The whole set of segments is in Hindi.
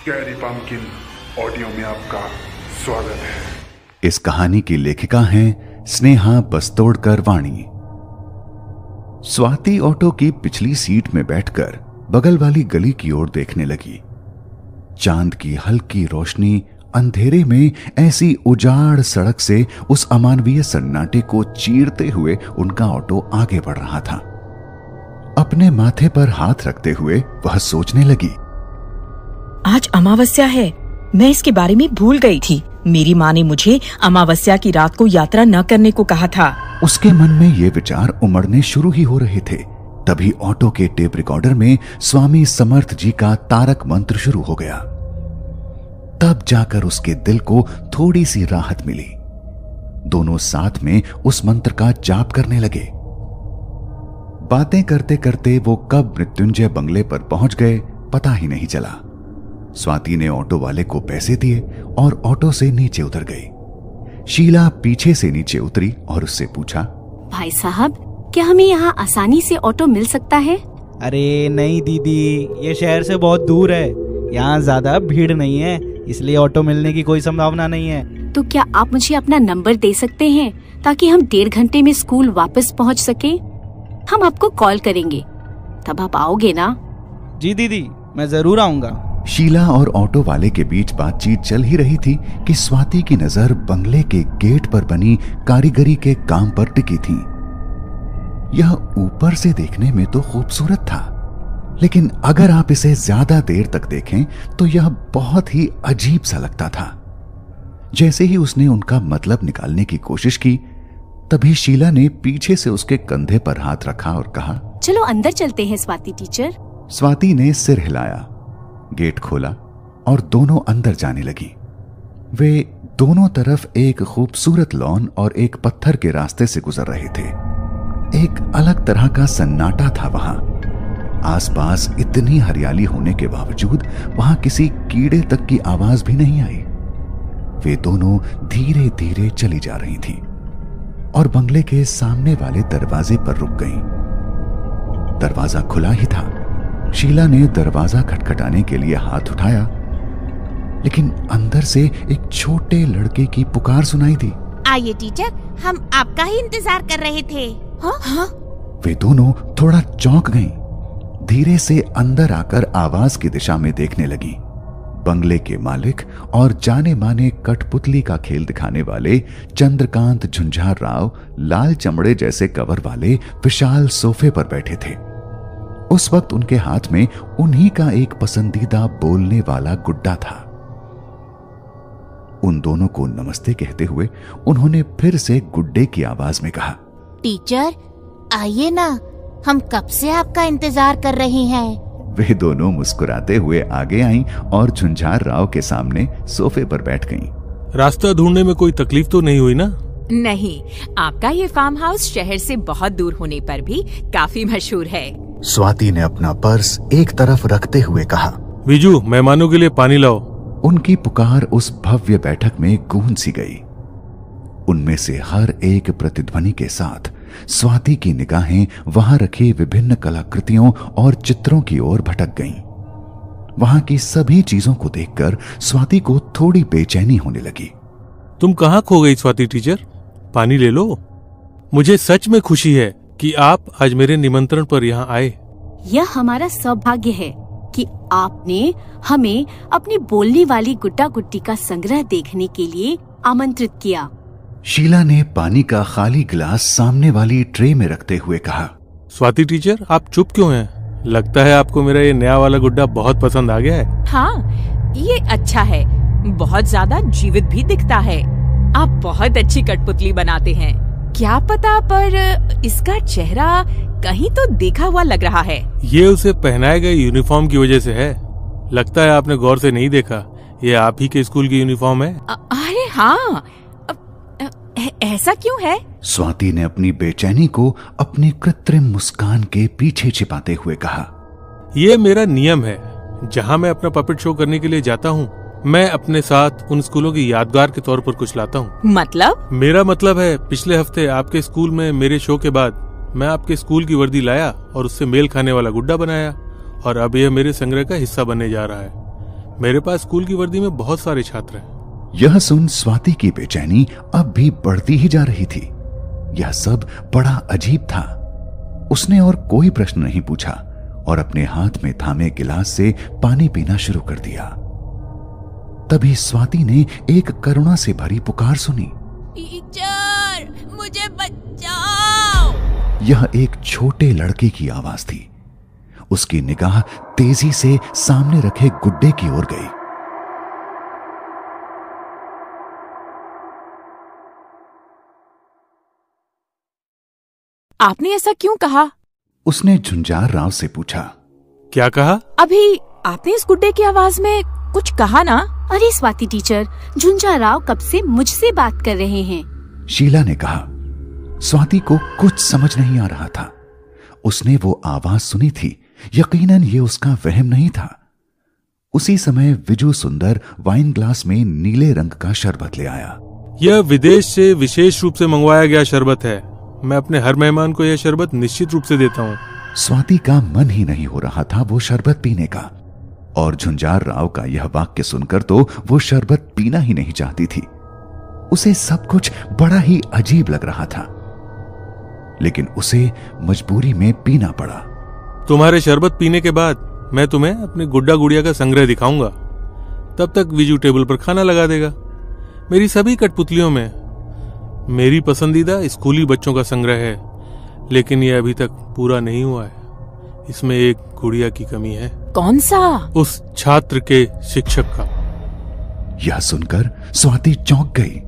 स्कैरी पम्पकिन ऑडियो में आपका स्वागत है। इस कहानी की लेखिका हैं स्नेहा बस्तोड़कर वाणी। स्वाति ऑटो की पिछली सीट में बैठकर बगल वाली गली की ओर देखने लगी। चांद की हल्की रोशनी अंधेरे में ऐसी उजाड़ सड़क से उस अमानवीय सन्नाटे को चीरते हुए उनका ऑटो आगे बढ़ रहा था। अपने माथे पर हाथ रखते हुए वह सोचने लगी, आज अमावस्या है। मैं इसके बारे में भूल गई थी। मेरी माँ ने मुझे अमावस्या की रात को यात्रा न करने को कहा था। उसके मन में ये विचार उमड़ने शुरू ही हो रहे थे, तभी ऑटो के टेप रिकॉर्डर में स्वामी समर्थ जी का तारक मंत्र शुरू हो गया। तब जाकर उसके दिल को थोड़ी सी राहत मिली। दोनों साथ में उस मंत्र का जाप करने लगे। बातें करते करते वो कब मृत्युंजय बंगले पर पहुंच गए पता ही नहीं चला। स्वाति ने ऑटो वाले को पैसे दिए और ऑटो से नीचे उतर गई। शीला पीछे से नीचे उतरी और उससे पूछा, भाई साहब, क्या हमें यहाँ आसानी से ऑटो मिल सकता है? अरे नहीं दीदी, ये शहर से बहुत दूर है। यहाँ ज्यादा भीड़ नहीं है, इसलिए ऑटो मिलने की कोई संभावना नहीं है। तो क्या आप मुझे अपना नंबर दे सकते हैं ताकि हम 1.5 घंटे में स्कूल वापस पहुँच सके? हम आपको कॉल करेंगे, तब आप आओगे ना? जी दीदी, मैं जरूर आऊंगा। शीला और ऑटो वाले के बीच बातचीत चल ही रही थी कि स्वाति की नजर बंगले के गेट पर बनी कारीगरी के काम पर टिकी थी। यह ऊपर से देखने में तो खूबसूरत था, लेकिन अगर आप इसे ज्यादा देर तक देखें तो यह बहुत ही अजीब सा लगता था। जैसे ही उसने उनका मतलब निकालने की कोशिश की, तभी शीला ने पीछे से उसके कंधे पर हाथ रखा और कहा, चलो अंदर चलते हैं स्वाति टीचर। स्वाति ने सिर हिलाया, गेट खोला और दोनों अंदर जाने लगी। वे दोनों तरफ एक खूबसूरत लॉन और एक पत्थर के रास्ते से गुजर रहे थे। एक अलग तरह का सन्नाटा था वहां। आसपास इतनी हरियाली होने के बावजूद वहां किसी कीड़े तक की आवाज भी नहीं आई। वे दोनों धीरे धीरे चली जा रही थीं और बंगले के सामने वाले दरवाजे पर रुक गईं। दरवाजा खुला ही था। शीला ने दरवाजा खटखटाने के लिए हाथ उठाया, लेकिन अंदर से एक छोटे लड़के की पुकार सुनाई दी। आइए टीचर, हम आपका ही इंतजार कर रहे थे। हाँ? वे दोनों थोड़ा चौंक गईं। धीरे से अंदर आकर आवाज की दिशा में देखने लगी। बंगले के मालिक और जाने माने कठपुतली का खेल दिखाने वाले चंद्रकांत झुंझार राव लाल चमड़े जैसे कवर वाले विशाल सोफे पर बैठे थे। उस वक्त उनके हाथ में उन्हीं का एक पसंदीदा बोलने वाला गुड्डा था। उन दोनों को नमस्ते कहते हुए उन्होंने फिर से गुड्डे की आवाज में कहा, टीचर आइए ना, हम कब से आपका इंतजार कर रही हैं। वे दोनों मुस्कुराते हुए आगे आईं और झुंझार राव के सामने सोफे पर बैठ गईं। रास्ता ढूंढने में कोई तकलीफ तो नहीं हुई ना? नहीं, आपका ये फार्म हाउस शहर से बहुत दूर होने पर भी काफी मशहूर है। स्वाति ने अपना पर्स एक तरफ रखते हुए कहा, विजू, मेहमानों के लिए पानी लाओ। उनकी पुकार उस भव्य बैठक में गूंज सी गई। उनमें से हर एक प्रतिध्वनि के साथ स्वाति की निगाहें वहां रखी विभिन्न कलाकृतियों और चित्रों की ओर भटक गईं। वहां की सभी चीजों को देखकर स्वाति को थोड़ी बेचैनी होने लगी। तुम कहाँ खो गई स्वाति टीचर? पानी ले लो। मुझे सच में खुशी है कि आप आज मेरे निमंत्रण पर यहाँ आए। यह हमारा सौभाग्य है कि आपने हमें अपनी बोलने वाली गुड्डा गुड्डी का संग्रह देखने के लिए आमंत्रित किया। शीला ने पानी का खाली गिलास सामने वाली ट्रे में रखते हुए कहा, स्वाति टीचर, आप चुप क्यों हैं? लगता है आपको मेरा ये नया वाला गुड्डा बहुत पसंद आ गया है। हाँ, ये अच्छा है, बहुत ज्यादा जीवित भी दिखता है। आप बहुत अच्छी कठपुतली बनाते हैं। क्या पता, पर इसका चेहरा कहीं तो देखा हुआ लग रहा है। ये उसे पहनाए गए यूनिफॉर्म की वजह से है। लगता है आपने गौर से नहीं देखा। ये आप ही के स्कूल की यूनिफॉर्म है। अरे हाँ, ऐसा क्यों है? स्वाति ने अपनी बेचैनी को अपनी कृत्रिम मुस्कान के पीछे छिपाते हुए कहा, ये मेरा नियम है। जहाँ मैं अपना पपेट शो करने के लिए जाता हूँ, मैं अपने साथ उन स्कूलों की यादगार के तौर पर कुछ लाता हूँ। मतलब? मेरा मतलब है, पिछले हफ्ते आपके स्कूल में मेरे शो के बाद मैं आपके स्कूल की वर्दी लाया और उससे मेल खाने वाला गुड्डा बनाया, और अब यह मेरे संग्रह का हिस्सा बनने जा रहा है। मेरे पास स्कूल की वर्दी में बहुत सारे छात्र हैं। यह सुन स्वाति की बेचैनी अब भी बढ़ती ही जा रही थी। यह सब बड़ा अजीब था। उसने और कोई प्रश्न नहीं पूछा और अपने हाथ में थामे गिलास से पानी पीना शुरू कर दिया। तभी स्वाति ने एक करुणा से भरी पुकार सुनी, टीचर, मुझे बचाओ। यह एक छोटे लड़के की आवाज थी। उसकी निगाह तेजी से सामने रखे गुड्डे की ओर गई। आपने ऐसा क्यों कहा? उसने झुंझार राव से पूछा। क्या कहा? अभी आपने इस गुड्डे की आवाज में कुछ कहा ना? अरे स्वाति टीचर, झुंझार राव कब से मुझसे बात कर रहे हैं। शीला ने कहा। स्वाति को कुछ समझ नहीं आ रहा था। उसने वो आवाज सुनी थी, यकीनन ये उसका वहम नहीं था। उसी समय विजू सुंदर वाइन ग्लास में नीले रंग का शरबत ले आया। यह विदेश से विशेष रूप से मंगवाया गया शरबत है। मैं अपने हर मेहमान को यह शरबत निश्चित रूप से देता हूँ। स्वाति का मन ही नहीं हो रहा था वो शरबत पीने का, और झुंझार राव का यह वाक्य सुनकर तो वो शरबत पीना ही नहीं चाहती थी। उसे सब कुछ बड़ा ही अजीब लग रहा था, लेकिन उसे मजबूरी में पीना पड़ा। तुम्हारे शरबत पीने के बाद मैं तुम्हें अपने गुड्डा गुड़िया का संग्रह दिखाऊंगा। तब तक विजू टेबल पर खाना लगा देगा। मेरी सभी कठपुतलियों में मेरी पसंदीदा स्कूली बच्चों का संग्रह है, लेकिन यह अभी तक पूरा नहीं हुआ है। इसमें एक गुड़िया की कमी है। कौन सा? उस छात्र के शिक्षक का। यह सुनकर स्वाति चौंक गई।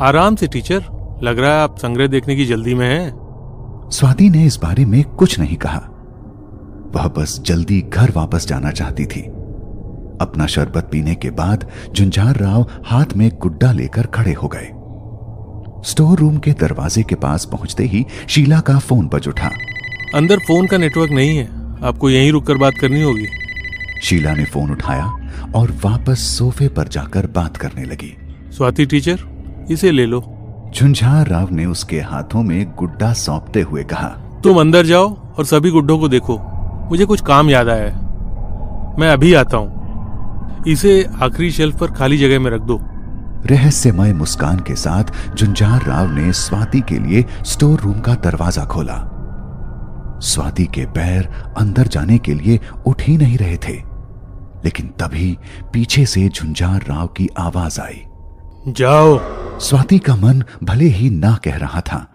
आराम से टीचर, लग रहा है आप संग्रह देखने की जल्दी में हैं। स्वाति ने इस बारे में कुछ नहीं कहा। वह बस जल्दी घर वापस जाना चाहती थी। अपना शरबत पीने के बाद झुंझार राव हाथ में गुड्डा लेकर खड़े हो गए। स्टोर रूम के दरवाजे के पास पहुंचते ही शीला का फोन बज उठा। अंदर फोन का नेटवर्क नहीं है, आपको यहीं रुककर बात करनी होगी। शीला ने फोन उठाया और वापस सोफे पर जाकर बात करने लगी। स्वाति टीचर, इसे ले लो। झुंझार राव ने उसके हाथों में गुड्डा सौंपते हुए कहा, तुम अंदर जाओ और सभी गुड्डों को देखो। मुझे कुछ काम याद आया है, मैं अभी आता हूं। इसे आखिरी शेल्फ पर खाली जगह में रख दो। रहस्यमय मुस्कान के साथ झुंझार राव ने स्वाति के लिए स्टोर रूम का दरवाजा खोला। स्वाति के पैर अंदर जाने के लिए उठ ही नहीं रहे थे, लेकिन तभी पीछे से झुंझार राव की आवाज आई, जाओ। स्वाति का मन भले ही ना कह रहा था,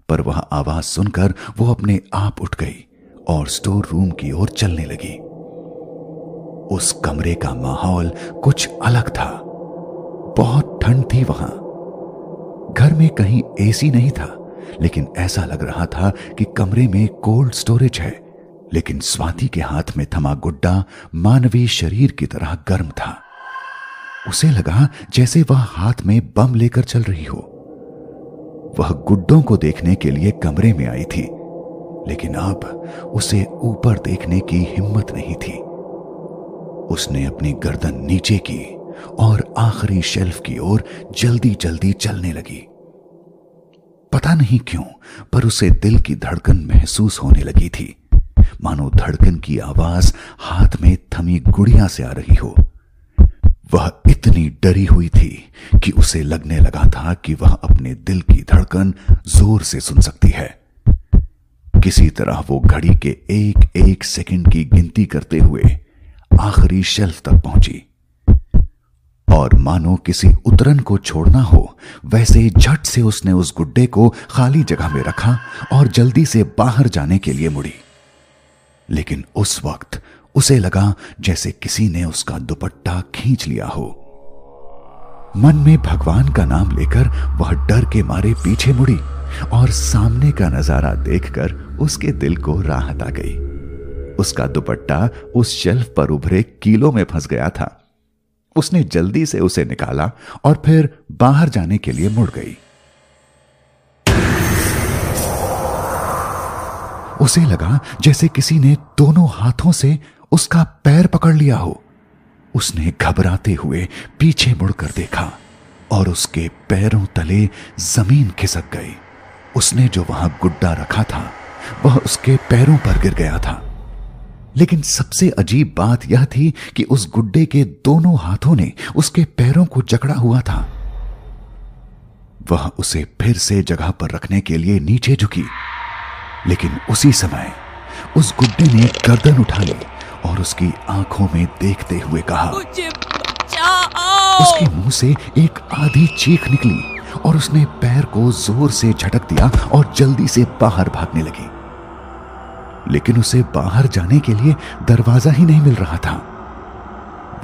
पर वह आवाज सुनकर वो अपने आप उठ गई और स्टोर रूम की ओर चलने लगी। उस कमरे का माहौल कुछ अलग था। बहुत ठंड थी वहां। घर में कहीं एसी नहीं था, लेकिन ऐसा लग रहा था कि कमरे में कोल्ड स्टोरेज है। लेकिन स्वाति के हाथ में थमा गुड्डा मानवीय शरीर की तरह गर्म था। उसे लगा जैसे वह हाथ में बम लेकर चल रही हो। वह गुड्डों को देखने के लिए कमरे में आई थी, लेकिन अब उसे ऊपर देखने की हिम्मत नहीं थी। उसने अपनी गर्दन नीचे की और आखिरी शेल्फ की ओर जल्दी जल्दी चलने लगी। पता नहीं क्यों, पर उसे दिल की धड़कन महसूस होने लगी थी, मानो धड़कन की आवाज हाथ में थमी गुड़िया से आ रही हो। वह इतनी डरी हुई थी कि उसे लगने लगा था कि वह अपने दिल की धड़कन जोर से सुन सकती है। किसी तरह वो घड़ी के एक एक सेकंड की गिनती करते हुए आखिरी शेल्फ तक पहुंची, और मानो किसी उतरन को छोड़ना हो वैसे झट से उसने उस गुड्डे को खाली जगह में रखा और जल्दी से बाहर जाने के लिए मुड़ी। लेकिन उस वक्त उसे लगा जैसे किसी ने उसका दुपट्टा खींच लिया हो। मन में भगवान का नाम लेकर वह डर के मारे पीछे मुड़ी, और सामने का नजारा देखकर उसके दिल को राहत आ गई। उसका दुपट्टा उस शेल्फ पर उभरे कीलों में फंस गया था। उसने जल्दी से उसे निकाला और फिर बाहर जाने के लिए मुड़ गई। उसे लगा जैसे किसी ने दोनों हाथों से उसका पैर पकड़ लिया हो। उसने घबराते हुए पीछे मुड़कर देखा और उसके पैरों तले जमीन खिसक गई। उसने जो वहां गुड्डा रखा था वह उसके पैरों पर गिर गया था। लेकिन सबसे अजीब बात यह थी कि उस गुड्डे के दोनों हाथों ने उसके पैरों को जकड़ा हुआ था। वह उसे फिर से जगह पर रखने के लिए नीचे झुकी, लेकिन उसी समय उस गुड्डे ने गर्दन उठा ली और उसकी आंखों में देखते हुए कहा, मुझे बचाओ। उसके मुंह से एक आधी चीख निकली और उसने पैर को जोर से झटक दिया और जल्दी से बाहर भागने लगी। लेकिन उसे बाहर जाने के लिए दरवाजा ही नहीं मिल रहा था।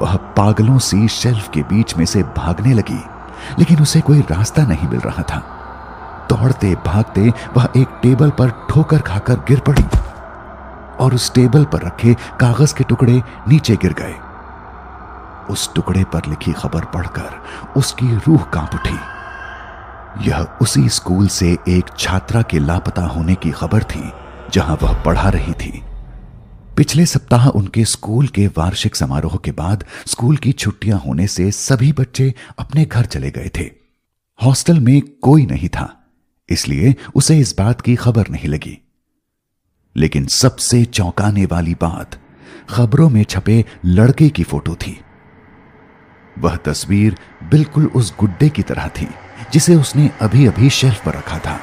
वह पागलों सी शेल्फ के बीच में से भागने लगी, लेकिन उसे कोई रास्ता नहीं मिल रहा था। दौड़ते भागते वह एक टेबल पर ठोकर खाकर गिर पड़ी और उस टेबल पर रखे कागज के टुकड़े नीचे गिर गए। उस टुकड़े पर लिखी खबर पढ़कर उसकी रूह कांप उठी। यह उसी स्कूल से एक छात्रा के लापता होने की खबर थी जहां वह पढ़ा रही थी। पिछले सप्ताह उनके स्कूल के वार्षिक समारोह के बाद स्कूल की छुट्टियां होने से सभी बच्चे अपने घर चले गए थे। हॉस्टल में कोई नहीं था, इसलिए उसे इस बात की खबर नहीं लगी। लेकिन सबसे चौंकाने वाली बात खबरों में छपे लड़के की फोटो थी। वह तस्वीर बिल्कुल उस गुड्डे की तरह थी जिसे उसने अभी अभी शेल्फ पर रखा था।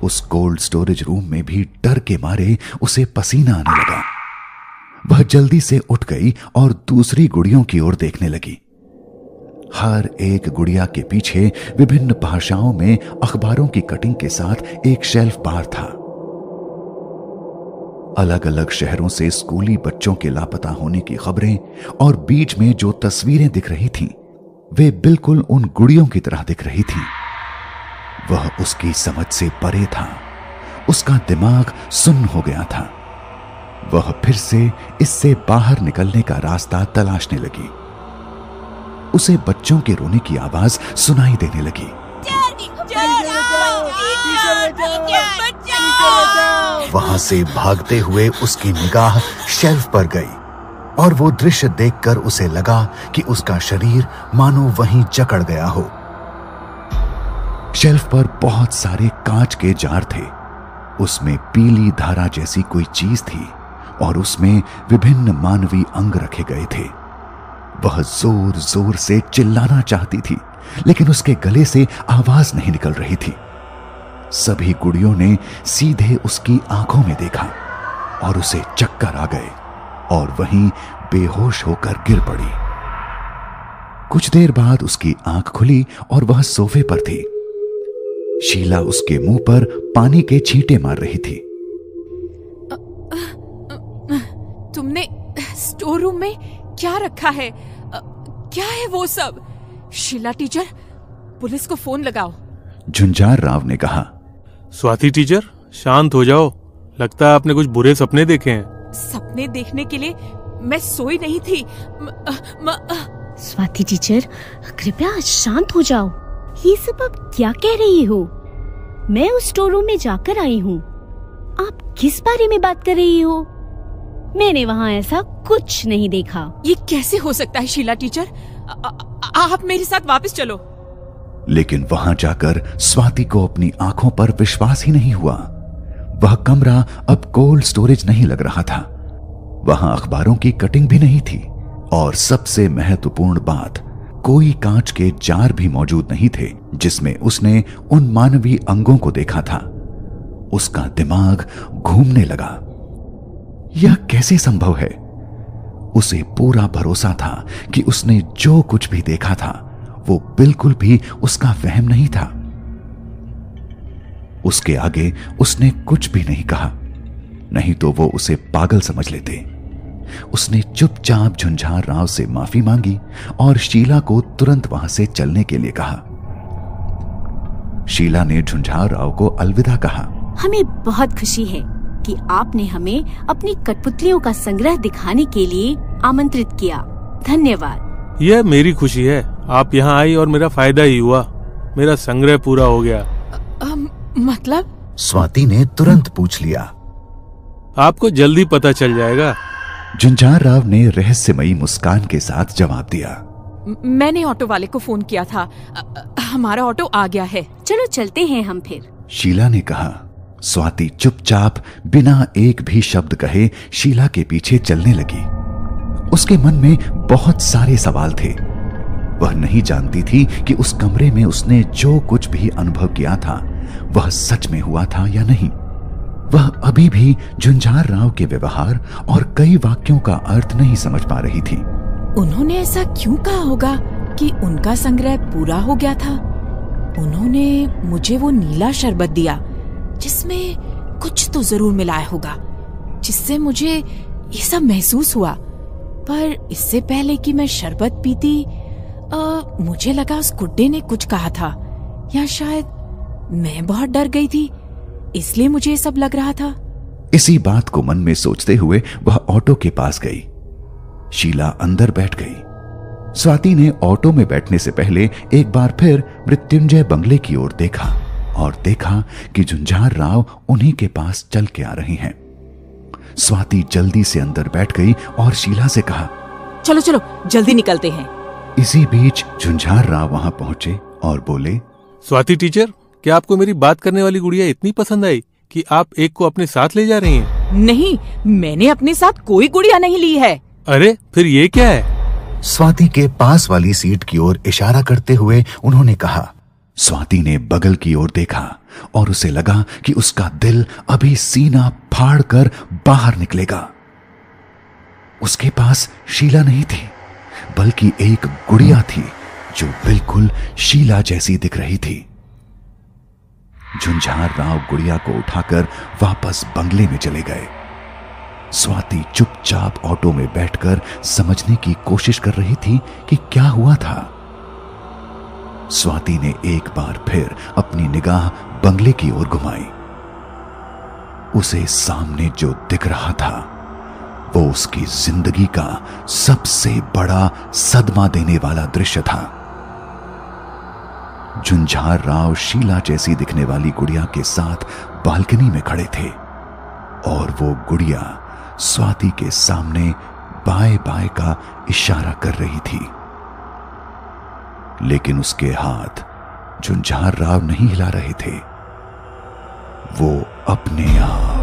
उस कोल्ड स्टोरेज रूम में भी डर के मारे उसे पसीना आने लगा। वह जल्दी से उठ गई और दूसरी गुड़ियों की ओर देखने लगी। हर एक गुड़िया के पीछे विभिन्न भाषाओं में अखबारों की कटिंग के साथ एक शेल्फ बार था। अलग अलग शहरों से स्कूली बच्चों के लापता होने की खबरें और बीच में जो तस्वीरें दिख रही थीं, वे बिल्कुल उन गुड़ियों की तरह दिख रही थीं। वह उसकी समझ से परे था। उसका दिमाग सुन्न हो गया था। वह फिर से इससे बाहर निकलने का रास्ता तलाशने लगी। उसे बच्चों के रोने की आवाज सुनाई देने लगी। वहां से भागते हुए उसकी निगाह शेल्फ पर गई और वो दृश्य देखकर उसे लगा कि उसका शरीर मानो वहीं जकड़ गया हो। शेल्फ पर बहुत सारे कांच के जार थे। उसमें पीली धारा जैसी कोई चीज थी और उसमें विभिन्न मानवीय अंग रखे गए थे। वह जोर जोर से चिल्लाना चाहती थी, लेकिन उसके गले से आवाज नहीं निकल रही थी। सभी गुड़ियों ने सीधे उसकी आंखों में देखा और उसे चक्कर आ गए और वहीं बेहोश होकर गिर पड़ी। कुछ देर बाद उसकी आंख खुली और वह सोफे पर थी। शीला उसके मुंह पर पानी के छींटे मार रही थी। तुमने स्टोर रूम में क्या रखा है? क्या है वो सब? शीला टीचर, पुलिस को फोन लगाओ। झुंझार राव ने कहा। स्वाति टीचर, शांत हो जाओ। लगता है आपने कुछ बुरे सपने देखे हैं। सपने देखने के लिए मैं सोई नहीं थी। स्वाति टीचर, कृपया शांत हो जाओ। ये सब आप क्या कह रही हो? मैं उस स्टोर रूम में जाकर आई हूँ। आप किस बारे में बात कर रही हो? मैंने वहाँ ऐसा कुछ नहीं देखा। ये कैसे हो सकता है शीला टीचर? आप मेरे साथ वापस चलो। लेकिन वहां जाकर स्वाति को अपनी आंखों पर विश्वास ही नहीं हुआ। वह कमरा अब कोल्ड स्टोरेज नहीं लग रहा था। वहां अखबारों की कटिंग भी नहीं थी और सबसे महत्वपूर्ण बात, कोई कांच के जार भी मौजूद नहीं थे जिसमें उसने उन मानवीय अंगों को देखा था। उसका दिमाग घूमने लगा। यह कैसे संभव है? उसे पूरा भरोसा था कि उसने जो कुछ भी देखा था वो बिल्कुल भी उसका वहम नहीं था। उसके आगे उसने कुछ भी नहीं कहा, नहीं तो वो उसे पागल समझ लेते। उसने चुपचाप झुंझार राव से माफी मांगी और शीला को तुरंत वहां से चलने के लिए कहा। शीला ने झुंझार राव को अलविदा कहा। हमें बहुत खुशी है कि आपने हमें अपनी कठपुतलियों का संग्रह दिखाने के लिए आमंत्रित किया। धन्यवाद। यह मेरी खुशी है। आप यहाँ आई और मेरा फायदा ही हुआ। मेरा संग्रह पूरा हो गया। मतलब? स्वाति ने तुरंत पूछ लिया। आपको जल्दी पता चल जाएगा। झुंझार राव ने रहस्यमयी मुस्कान के साथ जवाब दिया। मैंने ऑटो वाले को फोन किया था। हमारा ऑटो आ गया है। चलो चलते हैं हम फिर। शीला ने कहा। स्वाति चुपचाप बिना एक भी शब्द कहे शीला के पीछे चलने लगी। उसके मन में बहुत सारे सवाल थे। वह नहीं जानती थी कि उस कमरे में उसने जो कुछ भी अनुभव किया था वह सच में हुआ था या नहीं। वह अभी भी झुंझार राव के व्यवहार और कई वाक्यों का अर्थ नहीं समझ पा रही थी। उन्होंने ऐसा क्यों कहा होगा कि उनका संग्रह पूरा हो गया था? उन्होंने मुझे वो नीला शरबत दिया जिसमें कुछ तो जरूर मिलाया होगा, जिससे मुझे ये सब महसूस हुआ। पर इससे पहले कि मैं शरबत पीती मुझे लगा उस गुड्डे ने कुछ कहा था, या शायद मैं बहुत डर गई थी इसलिए मुझे सब लग रहा था। इसी बात को मन में सोचते हुए वह ऑटो के पास गई। शीला अंदर बैठ गई। स्वाति ने ऑटो में बैठने से पहले एक बार फिर मृत्युंजय बंगले की ओर देखा और देखा कि झुंझार राव उन्हीं के पास चल के आ रहे हैं। स्वाति जल्दी से अंदर बैठ गई और शीला से कहा, चलो चलो जल्दी निकलते हैं। इसी बीच झुंझार राव वहां पहुंचे और बोले, स्वाति टीचर, क्या आपको मेरी बात करने वाली गुड़िया इतनी पसंद आई कि आप एक को अपने साथ ले जा रही हैं? नहीं, मैंने अपने साथ कोई गुड़िया नहीं ली है। अरे फिर ये क्या है? स्वाति के पास वाली सीट की ओर इशारा करते हुए उन्होंने कहा। स्वाति ने बगल की ओर देखा और उसे लगा कि उसका दिल अभी सीना फाड़ कर बाहर निकलेगा। उसके पास शीला नहीं थी, बल्कि एक गुड़िया थी जो बिल्कुल शीला जैसी दिख रही थी। झुंझार राव गुड़िया को उठाकर वापस बंगले में चले गए। स्वाति चुपचाप ऑटो में बैठकर समझने की कोशिश कर रही थी कि क्या हुआ था। स्वाति ने एक बार फिर अपनी निगाह बंगले की ओर घुमाई। उसे सामने जो दिख रहा था वो उसकी जिंदगी का सबसे बड़ा सदमा देने वाला दृश्य था। झुंझार राव शीला जैसी दिखने वाली गुड़िया के साथ बालकनी में खड़े थे और वो गुड़िया स्वाति के सामने बाएं बाएं का इशारा कर रही थी, लेकिन उसके हाथ झुंझार राव नहीं हिला रहे थे। वो अपने आप